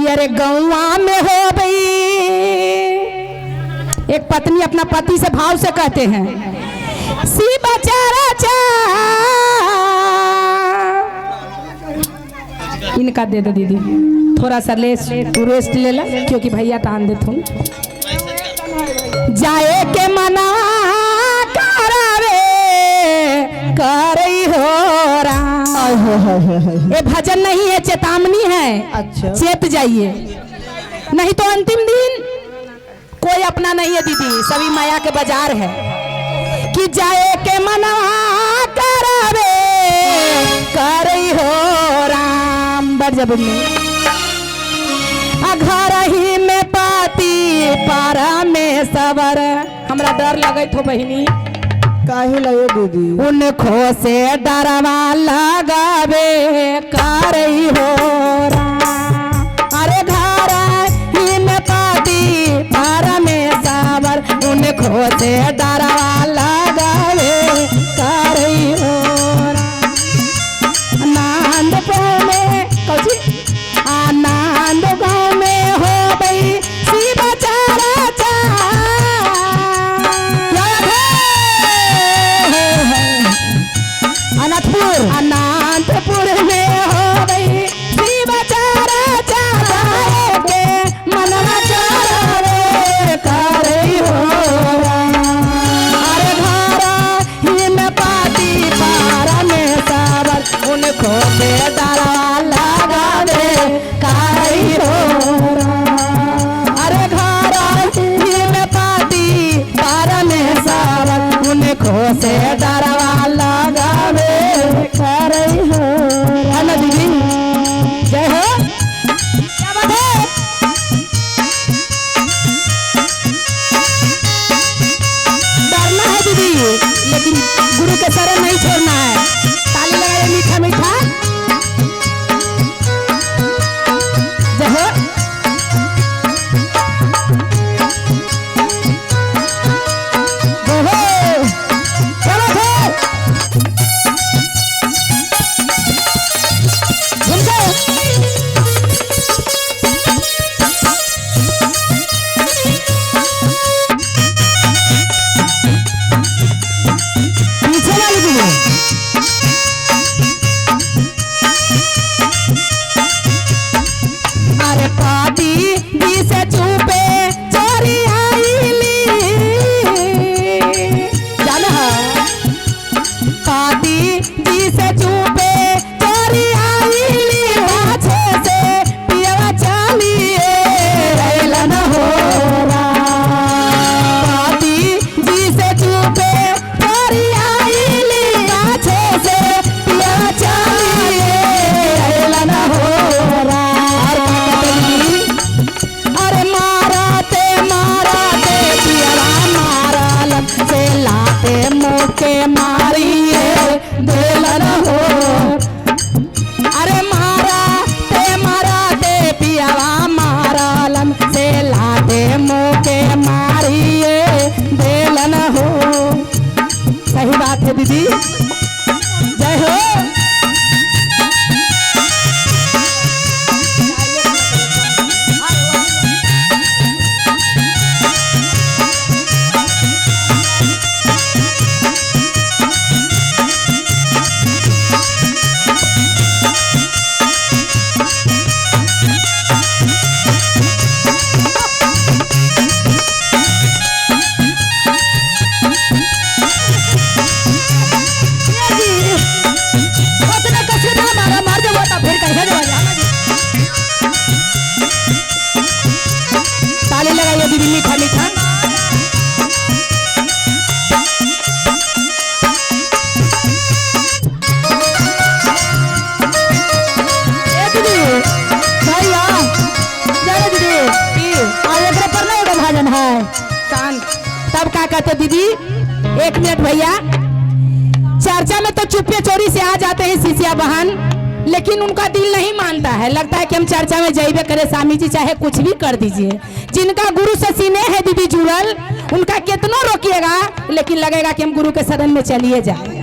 कि अरे गौवा में हो गई। एक पत्नी अपना पति से भाव से कहते हैं, सी बचारा चा। इनका दे दो दीदी, थोड़ा सा रेस्ट ले ला, क्योंकि भैया टान दे तुम जाए के मना करावे करई हो रहा। ये भजन नहीं है, चेतावनी है। अच्छा, चेत जाइए, नहीं तो अंतिम दिन कोई अपना नहीं है दीदी, सभी माया के बाजार है। कि जाए के मना करावे करई हो राम। बढ़ जब घर ही में पाती पारा में सबर। हमरा डर लगे थो बहिनी, काहे लगे दीदी? उनको से डरवा लगावे करई हो राम। अरे घर ही में पाती पारा में सबर, उनको से डरवा लगावे करई हो राम। आनंदपुर में कौची आनंद गाँव में हो गई सी बचारा चा। अनंतपुर में हो गई सी बचारा चा। के मनवा चारे करई हो राम। अरे घरा ही में पाती पारा में सबर, उनको के डरवा लगावे करई हो राम। अरे घरा ही में पाती पारा में सबर, उनको से डरवा लगावे करई हो राम। दीदी जय हो, क्या बात है? डरना है दीदी, लेकिन गुरु के शरण नहीं छोड़ना है। ताली लगाइए मीठा मीठा। जय हो। जय हो। क्या बात है? झुम जाओ। पीछे वाली दीदी, अरे पाती दी से चुपे चोरी आईली। जाना है? पाती दी से चुपे चोरी आईली, पाछे से पियवा चलिए रैला न हो राम। पाती दी से चुपे चोरी आईली, पाछे से पियवा चलिए रैला न हो राम। अरे माराते माराते पियवा मारल से लाते मुके मारिए देलन हो। अरे माराते पियवा मारल से लाते मुके मारिए देलन हो। सही बात है दीदी, जय हो। ताली लगाइए दीदी मीठा मीठा। दीदी भैया जय दीदी और एक पर नहीं उड़ा भाजन है शांत। तब क्या कहते दीदी, एक मिनट भैया, चर्चा में तो चुप्पे चोरी से आ जाते हैं शिष्या बहन, लेकिन उनका दिल नहीं मानता है। लगता है कि हम चर्चा में जाइबे करे, स्वामी जी चाहे कुछ भी कर दीजिए। जिनका गुरु से सीने है दीदी जुड़ल, उनका कितना रोकिएगा, लेकिन लगेगा कि हम गुरु के सदन में चलिए जाए।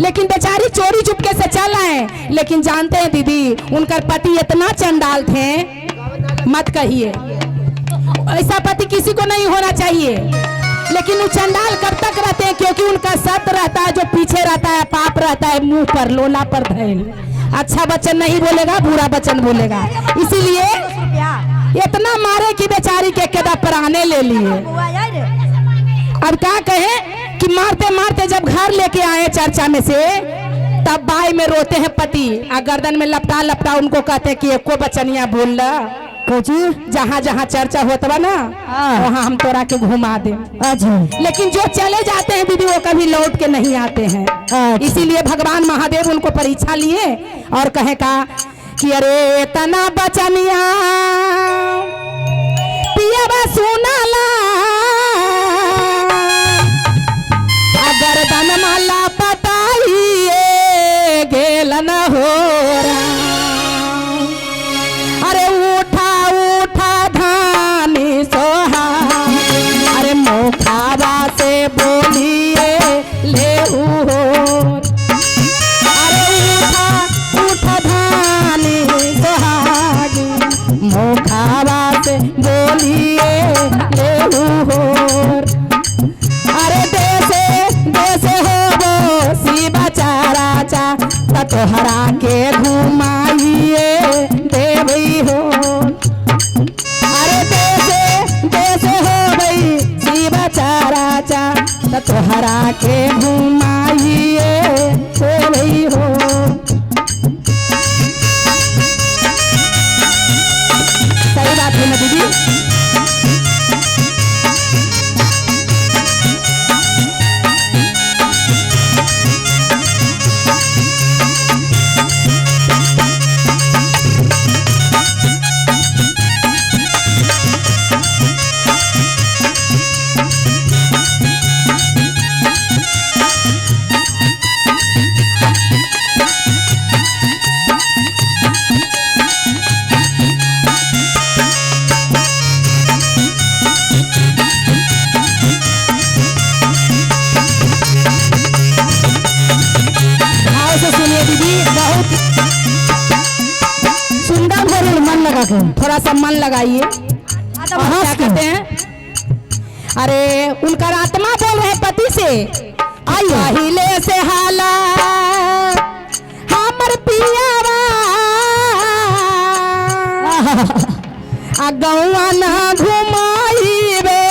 लेकिन बेचारी चोरी चुपके से चल आए, लेकिन जानते हैं दीदी उनका पति इतना चंडाल थे, मत कहिए, ऐसा पति किसी को नहीं होना चाहिए। लेकिन वो चंडाल कब तक रहते हैं, क्योंकि उनका सत रहता है, जो पीछे रहता है पाप रहता है मुंह पर लोला पर धैल, अच्छा वचन नहीं बोलेगा, बुरा वचन बोलेगा। इसीलिए इतना मारे कि बेचारी के कदा प्राणे ले लिए। अब क्या कहे कि मारते मारते जब घर लेके आए चर्चा में से, तब बाई में रोते हैं पति, और गर्दन में लपटा लपटा उनको कहते हैं कि एको बचनिया बोल ला, जहाँ जहाँ चर्चा होता बा ना वहाँ हम तोरा के घुमा दे। लेकिन जो चले जाते हैं दीदी वो कभी लौट के नहीं आते हैं। इसीलिए भगवान महादेव उनको परीक्षा लिए और कहे का कि अरे तना बचनिया पिया सुना ला, गर्दन माला पटाइए गेल न हो रहा। अरे उठा उठा धानी सोहा, अरे मोखावा से बोलिए ले हो। अरे उठा उठा धानी सोहागी, मोखावा से बोलिए ले हो। अरे देसे देसे हो वो शिवा चारा चा, तोहरा के घुमाइए देवी हो। अरे देसे देसे हो भाई शिवा चारा चा, तोहरा के घुमाइए देवी हो। सही बात है ना दीदी? थोड़ा सा मन लगाइए। क्या कहते हैं? अरे उनका आत्मा बोल रहे पति से, पहिले से हाला हमर पियावा गौआ न घुमाइबे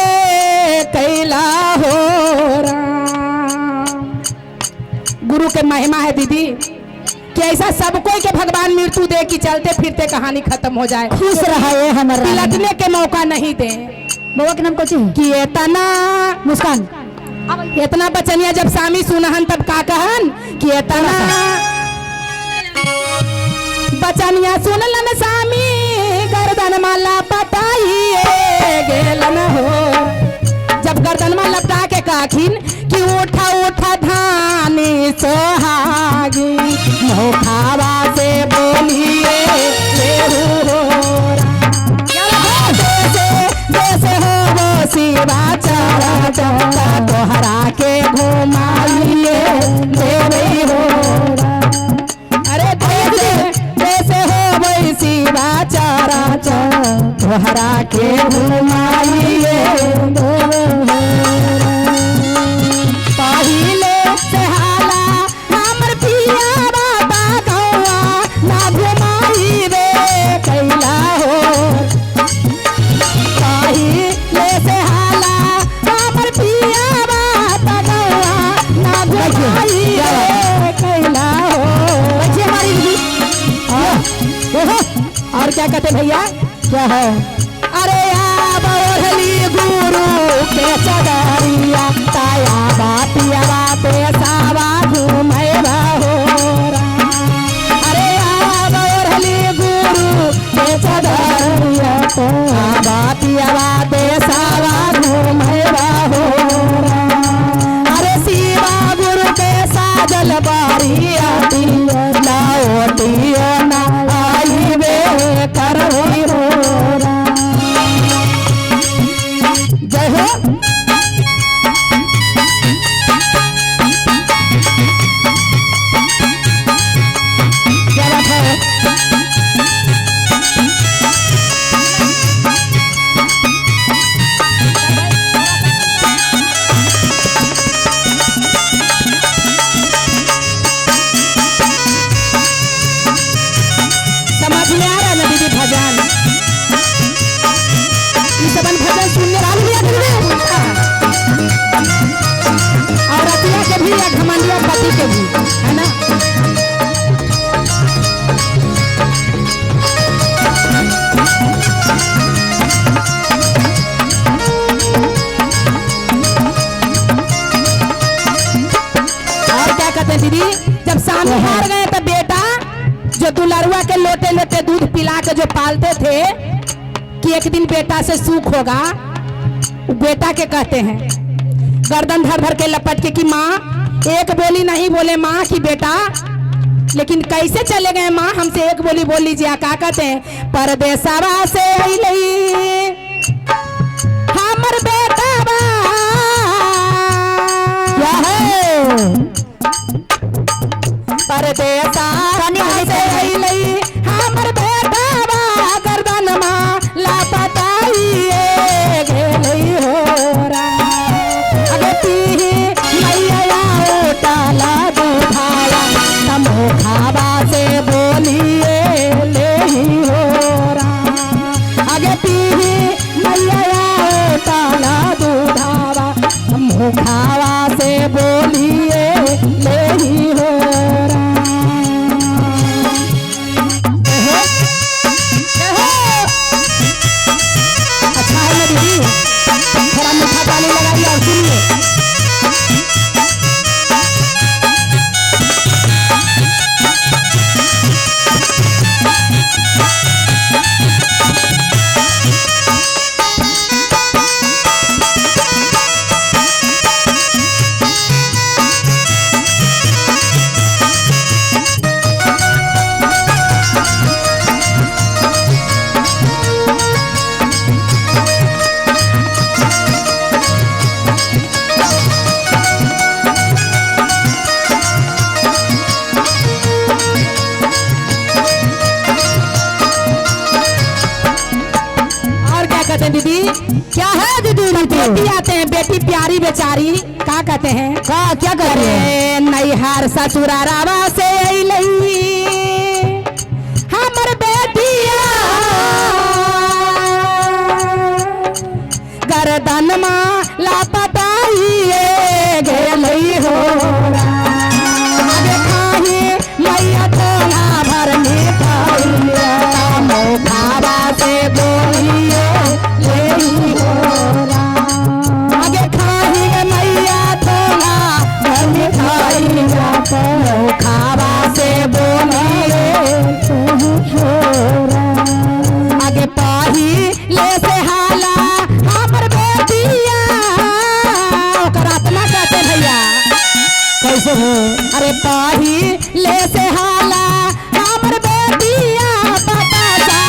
कैला हो राम। गुरु के महिमा है दीदी कि ऐसा सब कोई के भगवान मृत्यु दे कि चलते फिरते कहानी खत्म हो जाए, खुश रहे, हमारा पिलटने के मौका नहीं दे। बाबा के नाम को कि इतना मुस्कान, इतना बचनिया जब सामी सुनहन तब का कहन कि इतना बचनिया सुनलन सामी गर्दन माला पटाइए गेलन हो। जब गर्दन में लपटा के काखिन कि उठा उठा धानी सोहागी, मोखावा से बोलिए हो। जैसे हो वो शिवा चारा चौका, तोहरा के घुमाइए देवी हो। अरे जैसे हो वो शिवा चारा चौका, तोहरा के घुमाइए पहिले से हाला हमर पियावा गौआ ना घुमाइबे कैला हो। पहिले से हाला हमर पियावा गौआ ना घुमाइबे कैला हो। बच्चे हमारी और क्या कहते भैया, क्या है? अरे आ बोरली गुरु के चदरिया, ताया बापिया बाते सावा घुमैबा हो। अरे आ बोरली गुरु के चदरिया, ताया बापिया बाते सावा घुमैबा हो। अरे शिवा गुरु के साजल बारिया लाओटियो ना आईबे करही हो। जय हो। क्या बात है? हार गए तो बेटा जो दुलरुआ के लोटे लोटे दूध पिला के जो पालते थे कि एक दिन बेटा से सुख होगा, बेटा के कहते हैं गर्दन धर धर के लपट के कि माँ एक बोली नहीं बोले माँ की बेटा, लेकिन कैसे चले गए माँ, हमसे एक बोली बोल लीजिए। क्या कहते हैं परदेसवा से अइलई हमर बेटा बा, क्या है परदेसा से अइलई हमर बेटा बा, गर्दन माँ लापताइए गेलई होरा। अगे पीही मैया उटाला दुधावा, तमो खावा से बोलिए लेही होरा। अगे पीही मैया उटाला दुधावा, तमो खावा से बोलिए लेही होरा। अच्छा है ना दीदी, थोड़ा मीठा पानी लगाइए और सुनिए। कहते हैं दीदी, क्या है दीदी? बेटी आते हैं, बेटी प्यारी बेचारी, क्या कहते हैं? क्या कहते हैं? नैहर ससुरारावा से अइलई हमर बेटिया, गर्दन माँ लापताइए गेलई होरा। आगे खाही मैया तोला भर मिठाइया, मोखावा से बोलिए लेही होरा। आगे खाही मैया तोला भर मिठाइया, मोखावा से बोलिए होरा। आगे पाही ले से हाला हमर बेटिया, ओकर आत्मा कहते भैया कैसे हो? अरे पाही ले से हाला हमर बेटिया, पता सा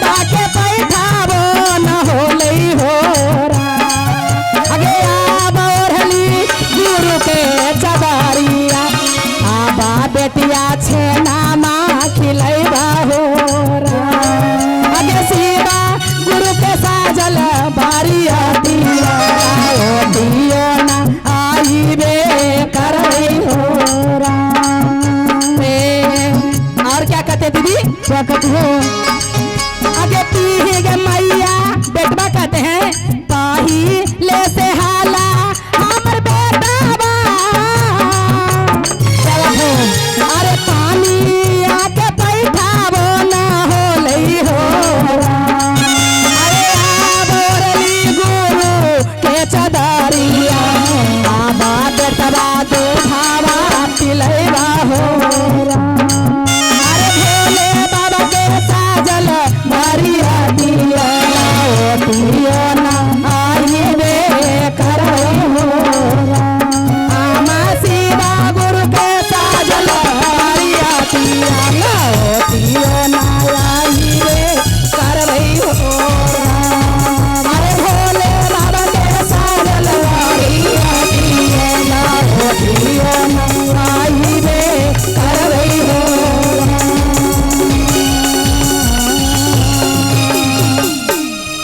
बाके बैठावो न होलई होरा। आगे आब ओढ़ली गुरु के चदरिया, आबा बेटिया छेना माँ खिलैबा होरा। आगे शिवा गुरु के साजल बारिया दिया, ओ दियो ना आईबे करई होरा। और क्या कहते दीदी? क्या कहते हो? आगे पीही गे मैया बेटवा कहते हैं पाही ले से हाला हमर बेटा बा। चलो हो अरे पानी आके बैठावो ना होलई होरा। अरे आबोरली गुरु के चदरिया, आबा बेटवा दुधावा पिलैबा होरा। अरे भोले बाबा के साजल भरिया दिया, ओ दियो ना आईबे करई होरा। आमा शिवा गुरु के साजल भरिया दिया, ओ दियो ना आईबे करई होरा। अरे भोले बाबा के साजल भरिया दिया, ओ दियो ना आईबे करई होरा।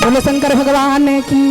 बोलो शंकर भगवान की।